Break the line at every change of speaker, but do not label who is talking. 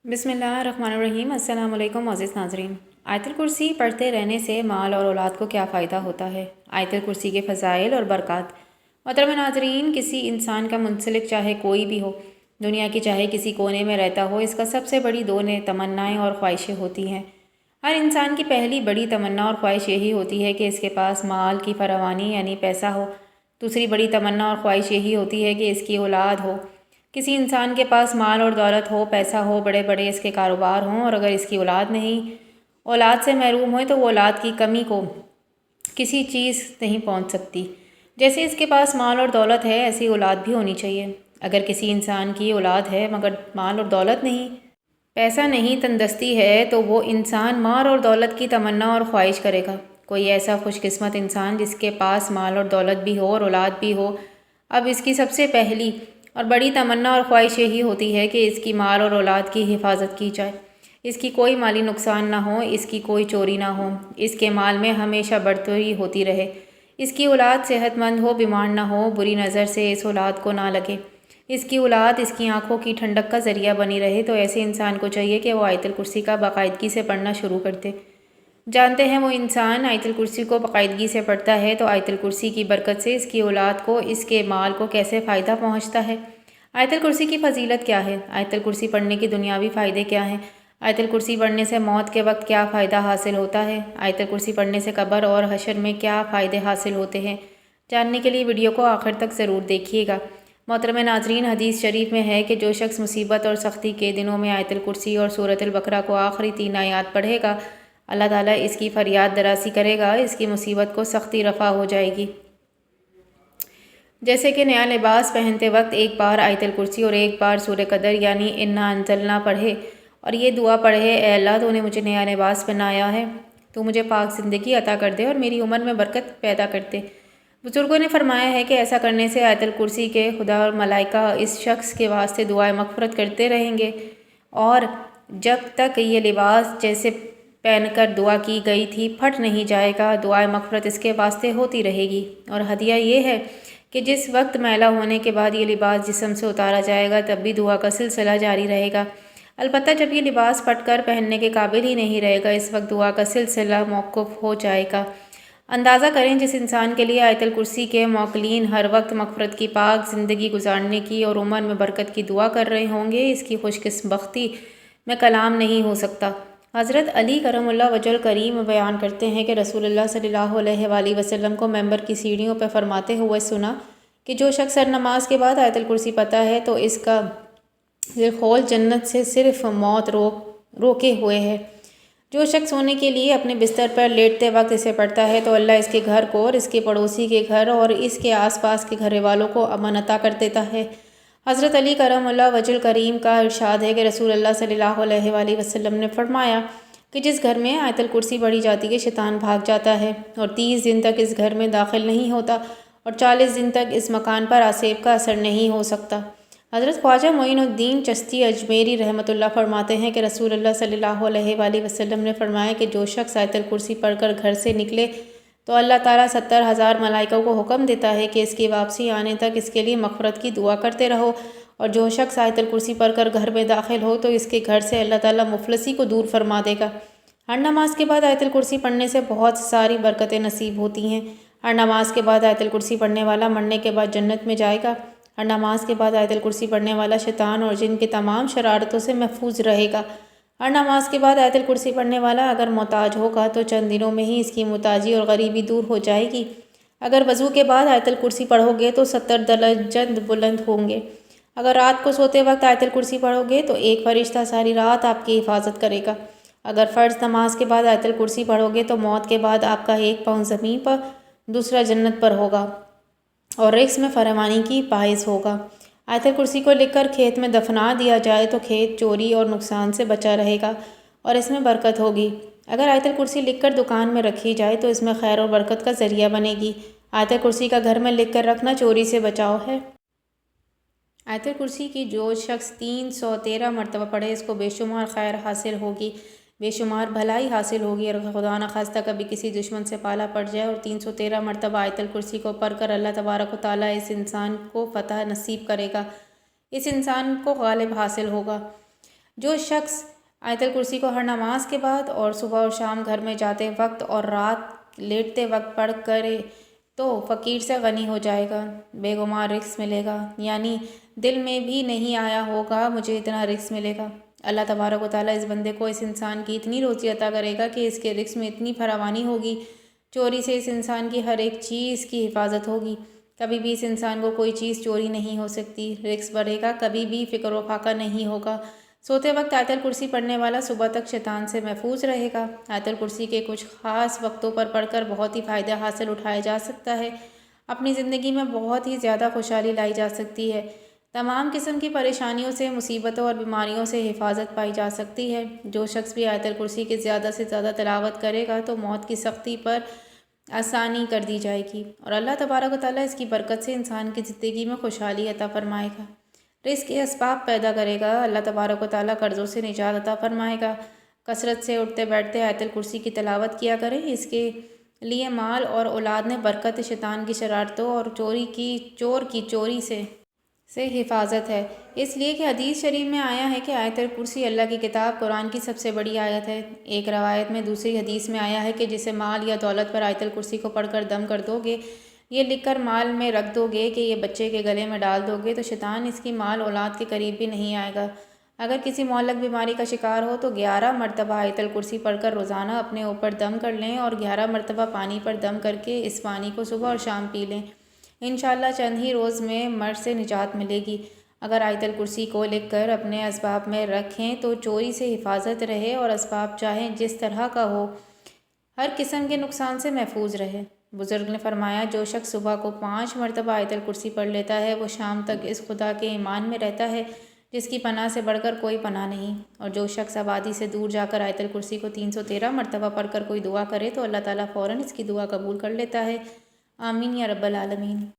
بسم اللہ الرحمن الرحیم۔ السلام علیکم معزز ناظرین۔ آیت الکرسی پڑھتے رہنے سے مال اور اولاد کو کیا فائدہ ہوتا ہے؟ آیت الکرسی کے فضائل اور برکات۔ محترم ناظرین، کسی انسان کا منسلک چاہے کوئی بھی ہو، دنیا کی چاہے کسی کونے میں رہتا ہو، اس کا سب سے بڑی دو تمنائیں اور خواہشیں ہوتی ہیں۔ ہر انسان کی پہلی بڑی تمنا اور خواہش یہی ہوتی ہے کہ اس کے پاس مال کی فراوانی یعنی پیسہ ہو۔ دوسری بڑی تمنا اور خواہش یہی ہوتی ہے کہ اس کی اولاد ہو۔ کسی انسان کے پاس مال اور دولت ہو، پیسہ ہو، بڑے بڑے اس کے کاروبار ہوں، اور اگر اس کی اولاد نہیں، اولاد سے محروم ہوئے تو وہ اولاد کی کمی کو کسی چیز نہیں پہنچ سکتی۔ جیسے اس کے پاس مال اور دولت ہے، ایسی اولاد بھی ہونی چاہیے۔ اگر کسی انسان کی اولاد ہے مگر مال اور دولت نہیں، پیسہ نہیں، تندرستی ہے، تو وہ انسان مال اور دولت کی تمنا اور خواہش کرے گا۔ کوئی ایسا خوش قسمت انسان جس کے پاس مال اور دولت بھی ہو اور اولاد بھی ہو، اب اس کی سب سے پہلی اور بڑی تمنا اور خواہش یہی ہوتی ہے کہ اس کی مال اور اولاد کی حفاظت کی جائے، اس کی کوئی مالی نقصان نہ ہو، اس کی کوئی چوری نہ ہو، اس کے مال میں ہمیشہ بڑھوتری ہوتی رہے، اس کی اولاد صحت مند ہو، بیمار نہ ہو، بری نظر سے اس اولاد کو نہ لگے، اس کی اولاد اس کی آنکھوں کی ٹھنڈک کا ذریعہ بنی رہے۔ تو ایسے انسان کو چاہیے کہ وہ آیت الکرسی کا باقاعدگی سے پڑھنا شروع کر دے۔ جانتے ہیں وہ انسان آیت الکرسی کو باقاعدگی سے پڑھتا ہے تو آیت الکرسی کی برکت سے اس کی اولاد کو، اس کے مال کو کیسے فائدہ پہنچتا ہے۔ آیت الکرسی کی فضیلت کیا ہے؟ آیت الکرسی پڑھنے کے دنیاوی فائدے کیا ہیں؟ آیت الکرسی پڑھنے سے موت کے وقت کیا فائدہ حاصل ہوتا ہے؟ آیت الکرسی پڑھنے سے قبر اور حشر میں کیا فائدے حاصل ہوتے ہیں؟ جاننے کے لیے ویڈیو کو آخر تک ضرور دیکھیے گا۔ محترم ناظرین، حدیث شریف میں ہے کہ جو شخص مصیبت اور سختی کے دنوں میں آیت الکرسی اور سورۃ البقرہ کو آخری 3 آیات پڑھے گا، اللہ تعالیٰ اس کی فریاد دراسی کرے گا، اس کی مصیبت کو سختی رفع ہو جائے گی۔ جیسے کہ نیا لباس پہنتے وقت ایک بار آیت الکرسی اور ایک بار سورہ قدر یعنی انا انزلنا پڑھے اور یہ دعا پڑھے، اے اللہ تو نے مجھے نیا لباس پہنایا ہے، تو مجھے پاک زندگی عطا کر دے اور میری عمر میں برکت پیدا کر دے۔ بزرگوں نے فرمایا ہے کہ ایسا کرنے سے آیت الکرسی کے خدا اور ملائکہ اس شخص کے واسطے دعائے مغفرت کرتے رہیں گے، اور جب تک یہ لباس جیسے پہن کر دعا کی گئی تھی پھٹ نہیں جائے گا، دعائے مغفرت اس کے واسطے ہوتی رہے گی۔ اور ہدیہ یہ ہے کہ جس وقت میلا ہونے کے بعد یہ لباس جسم سے اتارا جائے گا تب بھی دعا کا سلسلہ جاری رہے گا، البتہ جب یہ لباس پھٹ کر پہننے کے قابل ہی نہیں رہے گا، اس وقت دعا کا سلسلہ موقوف ہو جائے گا۔ اندازہ کریں جس انسان کے لیے آیت الکرسی کے موکلین ہر وقت مغفرت کی، پاک زندگی گزارنے کی اور عمر میں برکت کی دعا کر رہے ہوں گے، اس کی خوش قسمتی میں کلام نہیں ہو سکتا۔ حضرت علی کرم اللہ وجہ الکریم بیان کرتے ہیں کہ رسول اللہ صلی اللہ علیہ وآلہ وسلم کو ممبر کی سیڑھیوں پہ فرماتے ہوئے سنا کہ جو شخص ہر نماز کے بعد آیت الکرسی پڑھتا ہے تو اس کا خول جنت سے صرف موت روکے ہوئے ہے۔ جو شخص سونے کے لیے اپنے بستر پر لیٹتے وقت اسے پڑھتا ہے تو اللہ اس کے گھر کو اور اس کے پڑوسی کے گھر اور اس کے آس پاس کے گھر والوں کو امن عطا کر دیتا ہے۔ حضرت علی کرم اللہ وجہ الکریم کا ارشاد ہے کہ رسول اللہ صلی اللہ علیہ وآلہ وسلم نے فرمایا کہ جس گھر میں آیت الکرسی پڑھی جاتی ہے شیطان بھاگ جاتا ہے اور 30 دن تک اس گھر میں داخل نہیں ہوتا اور 40 دن تک اس مکان پر آسیب کا اثر نہیں ہو سکتا۔ حضرت خواجہ معین الدین چشتی اجمیری رحمۃ اللہ فرماتے ہیں کہ رسول اللہ صلی اللہ علیہ وآلہ وسلم نے فرمایا کہ جو شخص آیت الکرسی پڑھ کر گھر سے نکلے تو اللہ تعالیٰ 70,000 ملائکہ کو حکم دیتا ہے کہ اس کی واپسی آنے تک اس کے لیے مغفرت کی دعا کرتے رہو، اور جو شخص آیت الکرسی پڑھ کر گھر میں داخل ہو تو اس کے گھر سے اللہ تعالیٰ مفلسی کو دور فرما دے گا۔ ہر نماز کے بعد آیت الکرسی پڑھنے سے بہت ساری برکتیں نصیب ہوتی ہیں۔ ہر نماز کے بعد آیت الکرسی پڑھنے والا مرنے کے بعد جنت میں جائے گا۔ ہر نماز کے بعد آیت الکرسی پڑھنے والا شیطان اور جن کی تمام شرارتوں سے محفوظ رہے گا۔ ہر نماز کے بعد آیت الکرسی پڑھنے والا اگر محتاج ہوگا تو چند دنوں میں ہی اس کی محتاجی اور غریبی دور ہو جائے گی۔ اگر وضو کے بعد آیت الکرسی پڑھو گے تو 70 درجات بلند ہوں گے۔ اگر رات کو سوتے وقت آیت الکرسی پڑھو گے تو ایک فرشتہ ساری رات آپ کی حفاظت کرے گا۔ اگر فرض نماز کے بعد آیت الکرسی پڑھو گے تو موت کے بعد آپ کا ایک پاؤں زمین پر دوسرا جنت پر ہوگا اور رزق میں فراوانی کی باعث ہوگا۔ آیت الکرسی کو لکھ کر کھیت میں دفنا دیا جائے تو کھیت چوری اور نقصان سے بچا رہے گا اور اس میں برکت ہوگی۔ اگر آیت الکرسی لکھ کر دکان میں رکھی جائے تو اس میں خیر اور برکت کا ذریعہ بنے گی۔ آیت الکرسی کا گھر میں لکھ کر رکھنا چوری سے بچاؤ ہے۔ آیت الکرسی کی جو شخص 313 مرتبہ پڑھے اس کو بے شمار خیر حاصل ہوگی، بے شمار بھلائی حاصل ہوگی، اور خدا نخواستہ کبھی کسی دشمن سے پالا پڑ جائے اور 313 مرتبہ آیت الکرسی کو پڑھ کر اللہ تبارک و تعالیٰ اس انسان کو فتح نصیب کرے گا، اس انسان کو غالب حاصل ہوگا۔ جو شخص آیت الکرسی کو ہر نماز کے بعد اور صبح اور شام گھر میں جاتے وقت اور رات لیٹتے وقت پڑھ کرے تو فقیر سے غنی ہو جائے گا، بے گماں رزق ملے گا، یعنی دل میں بھی نہیں آیا ہوگا مجھے اتنا رزق ملے گا۔ اللہ تبارک و تعالیٰ اس بندے کو اس انسان کی اتنی روزی عطا کرے گا کہ اس کے رزق میں اتنی فراوانی ہوگی، چوری سے اس انسان کی ہر ایک چیز کی حفاظت ہوگی، کبھی بھی اس انسان کو کوئی چیز چوری نہیں ہو سکتی، رزق بڑھے گا، کبھی بھی فکر و فاقہ نہیں ہوگا۔ سوتے وقت آیت الکرسی پڑھنے والا صبح تک شیطان سے محفوظ رہے گا۔ آیت الکرسی کے کچھ خاص وقتوں پر پڑھ کر بہت ہی فائدہ حاصل اٹھایا جا سکتا ہے، اپنی زندگی میں بہت ہی زیادہ خوشحالی لائی جا سکتی ہے، تمام قسم کی پریشانیوں سے، مصیبتوں اور بیماریوں سے حفاظت پائی جا سکتی ہے۔ جو شخص بھی آیت الکرسی کی زیادہ سے زیادہ تلاوت کرے گا تو موت کی سختی پر آسانی کر دی جائے گی اور اللہ تبارک و تعالیٰ اس کی برکت سے انسان کی زندگی میں خوشحالی عطا فرمائے گا، رزق کے اسباب پیدا کرے گا، اللہ تبارک و تعالیٰ قرضوں سے نجات عطا فرمائے گا۔ کثرت سے اٹھتے بیٹھتے آیت الکرسی کی تلاوت کیا کریں، اس کے لیے مال اور اولاد میں برکت، شیطان کی شرارتوں اور چور کی چوری سے حفاظت ہے، اس لیے کہ حدیث شریف میں آیا ہے کہ آیت الکرسی اللہ کی کتاب قرآن کی سب سے بڑی آیت ہے۔ ایک روایت میں، دوسری حدیث میں آیا ہے کہ جسے مال یا دولت پر آیت الکرسی کو پڑھ کر دم کر دو گے، یہ لکھ کر مال میں رکھ دو گے کہ یہ بچے کے گلے میں ڈال دو گے تو شیطان اس کی مال اولاد کے قریب بھی نہیں آئے گا۔ اگر کسی معلق بیماری کا شکار ہو تو 11 مرتبہ آیت الکرسی پڑھ کر روزانہ اپنے اوپر دم کر لیں اور 11 مرتبہ پانی پر دم کر کے اس پانی کو صبح اور شام پی لیں، انشاءاللہ چند ہی روز میں مرض سے نجات ملے گی۔ اگر آیت الکرسی کو لکھ کر اپنے اسباب میں رکھیں تو چوری سے حفاظت رہے اور اسباب چاہیں جس طرح کا ہو، ہر قسم کے نقصان سے محفوظ رہے۔ بزرگ نے فرمایا، جو شخص صبح کو 5 مرتبہ آیت الکرسی پڑھ لیتا ہے وہ شام تک اس خدا کے ایمان میں رہتا ہے جس کی پناہ سے بڑھ کر کوئی پناہ نہیں، اور جو شخص آبادی سے دور جا کر آیت الکرسی کو 313 مرتبہ پڑھ کر کوئی دعا کرے تو اللہ تعالیٰ فوراً اس کی دعا قبول کر لیتا ہے۔ آمین یا رب العالمین۔